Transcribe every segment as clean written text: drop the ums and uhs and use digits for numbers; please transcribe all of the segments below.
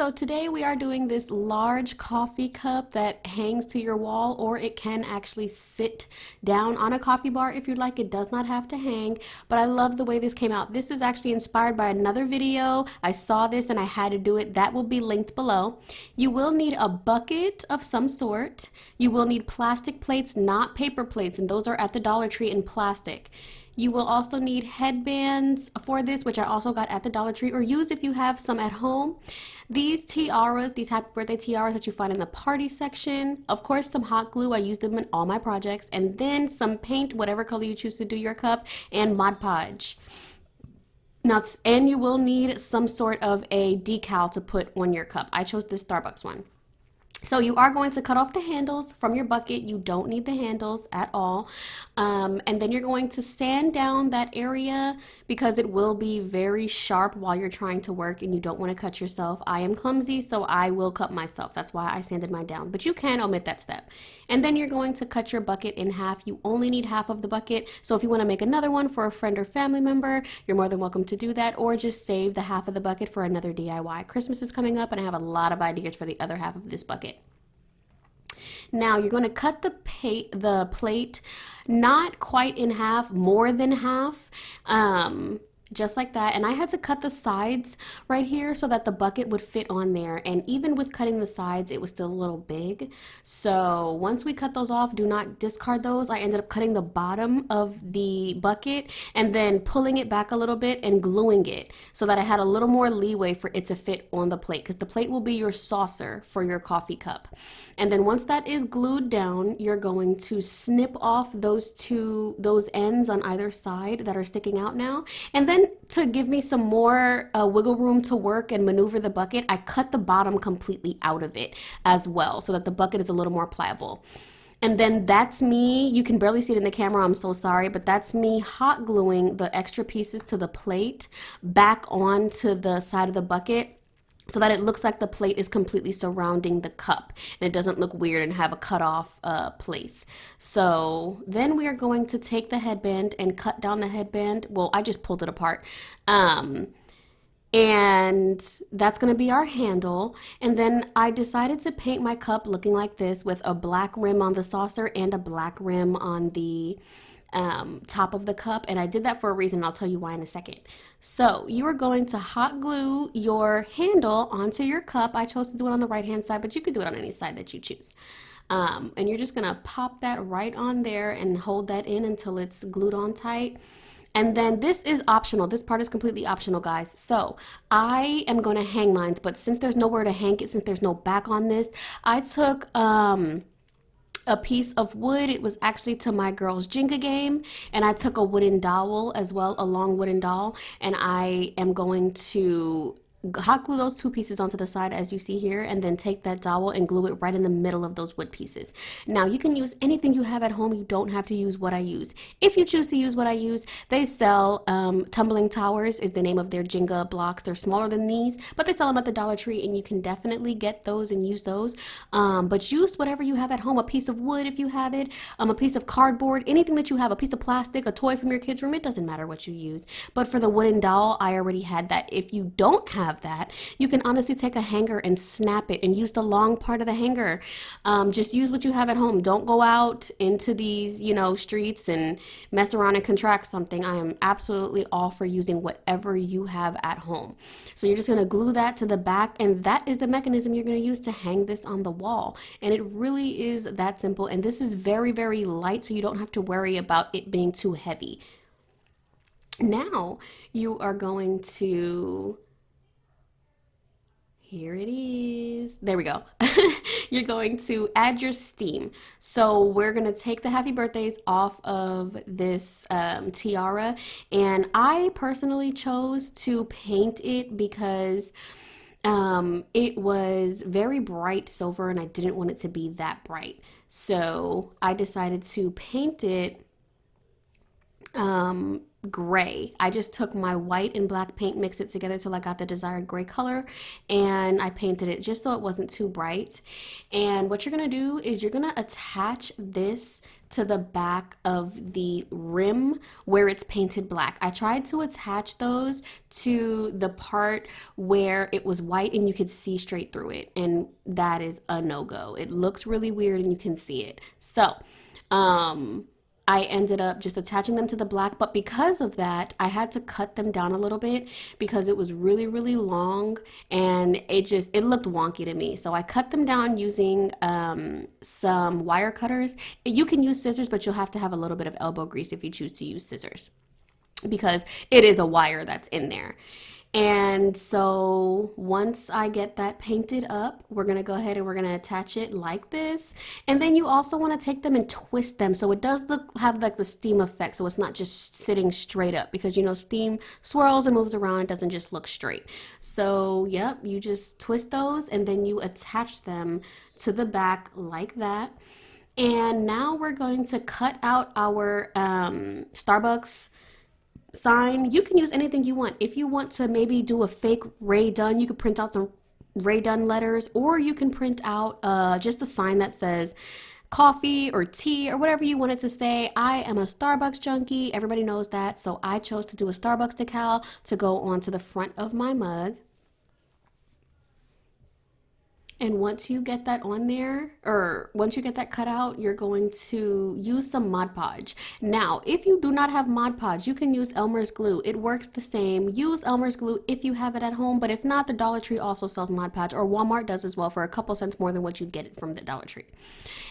so today we are doing this large coffee cup that hangs to your wall, or it can actually sit down on a coffee bar if you'd like. It does not have to hang, but I love the way this came out. This is actually inspired by another video. I saw this and I had to do it. That will be linked below. You will need a bucket of some sort. You will need plastic plates, not paper plates, and those are at the Dollar Tree in plastic. You will also need headbands for this, which I also got at the Dollar Tree, or use if you have some at home. These tiaras, these happy birthday tiaras that you find in the party section. Of course, some hot glue. I use them in all my projects. And then some paint, whatever color you choose to do your cup, and Mod Podge. Now, and you will need some sort of a decal to put on your cup. I chose this Starbucks one. So you are going to cut off the handles from your bucket. You don't need the handles at all. And then you're going to sand down that area because it will be very sharp while you're trying to work and you don't want to cut yourself. I am clumsy, so I will cut myself. That's why I sanded mine down, but you can omit that step. And then you're going to cut your bucket in half. You only need half of the bucket. So if you want to make another one for a friend or family member, you're more than welcome to do that, or just save the half of the bucket for another DIY. Christmas is coming up and I have a lot of ideas for the other half of this bucket. Now you're going to cut the plate not quite in half, more than half, just like that. And I had to cut the sides right here so that the bucket would fit on there. And even with cutting the sides, it was still a little big. So once we cut those off, do not discard those. I ended up cutting the bottom of the bucket and then pulling it back a little bit and gluing it so that I had a little more leeway for it to fit on the plate, because the plate will be your saucer for your coffee cup. And then once that is glued down, you're going to snip off those ends on either side that are sticking out now. And then to give me some more wiggle room to work and maneuver the bucket, I cut the bottom completely out of it as well so that the bucket is a little more pliable. And then that's me, you can barely see it in the camera, I'm so sorry, but that's me hot gluing the extra pieces to the plate back onto the side of the bucket, so that it looks like the plate is completely surrounding the cup and it doesn't look weird and have a cut off place. So then we are going to take the headband and cut down the headband. Well, I just pulled it apart. And that's going to be our handle. And then I decided to paint my cup looking like this with a black rim on the saucer and a black rim on the top of the cup, and I did that for a reason. I'll tell you why in a second. So you are going to hot glue your handle onto your cup. I chose to do it on the right hand side, but you could do it on any side that you choose. And you're just gonna pop that right on there and hold that in until it's glued on tight. And then this is optional. This part is completely optional, guys. So I am going to hang mine, but since there's nowhere to hang it, since there's no back on this, I took a piece of wood. It was actually to my girl's Jenga game, and I took a wooden dowel as well, a long wooden dowel, and I am going to hot glue those two pieces onto the side as you see here, and then take that dowel and glue it right in the middle of those wood pieces. Now you can use anything you have at home. You don't have to use what I use. If you choose to use what I use, they sell tumbling towers is the name of their Jenga blocks. They're smaller than these, but they sell them at the Dollar Tree, and you can definitely get those and use those. But use whatever you have at home, a piece of wood if you have it, a piece of cardboard, anything that you have, a piece of plastic, a toy from your kid's room. It doesn't matter what you use. But for the wooden dowel, I already had that. If you don't have that, you can honestly take a hanger and snap it and use the long part of the hanger. Just use what you have at home. Don't go out into these, streets and mess around and contract something. I am absolutely all for using whatever you have at home. So you're just going to glue that to the back, and that is the mechanism you're going to use to hang this on the wall. And it really is that simple. And this is very, very light, so you don't have to worry about it being too heavy. Now you are going to... Here it is. There we go. You're going to add your steam. So we're going to take the happy birthdays off of this tiara. And I personally chose to paint it because it was very bright silver and I didn't want it to be that bright. So I decided to paint it gray. I just took my white and black paint, mixed it together till I got the desired gray color, and I painted it just so it wasn't too bright. And what you're gonna do is you're gonna attach this to the back of the rim where it's painted black. I tried to attach those to the part where it was white and you could see straight through it, and that is a no-go. It looks really weird and you can see it. So I ended up just attaching them to the black, but because of that, I had to cut them down a little bit because it was really, really long and it looked wonky to me. So I cut them down using some wire cutters. You can use scissors, but you'll have to have a little bit of elbow grease if you choose to use scissors because it is a wire that's in there. And so once I get that painted up, we're gonna go ahead and we're gonna attach it like this. And then you also wanna take them and twist them so it does have like the steam effect, so it's not just sitting straight up, because you know steam swirls and moves around, it doesn't just look straight. So yep, you just twist those and then you attach them to the back like that. And now we're going to cut out our Starbucks sign. You can use anything you want. If you want to maybe do a fake Ray Dunn, you could print out some Ray Dunn letters, or you can print out just a sign that says coffee or tea or whatever you want it to say. I am a Starbucks junkie. Everybody knows that. So I chose to do a Starbucks decal to go onto the front of my mug. And once you get that on there, or once you get that cut out, you're going to use some Mod Podge. Now, if you do not have Mod Podge, you can use Elmer's glue. It works the same. Use Elmer's glue if you have it at home, but if not, the Dollar Tree also sells Mod Podge, or Walmart does as well for a couple cents more than what you'd get it from the Dollar Tree.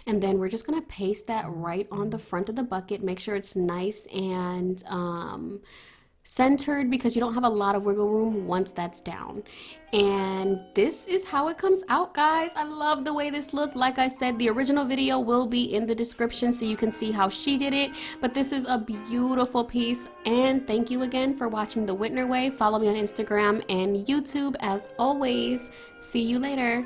And then we're just gonna paste that right on the front of the bucket. Make sure it's nice and centered, because you don't have a lot of wiggle room once that's down. And this is how it comes out, guys. I love the way this looked. Like I said, the original video will be in the description so you can see how she did it, but this is a beautiful piece. And thank you again for watching The Whitner Way. Follow me on Instagram and YouTube as always. See you later.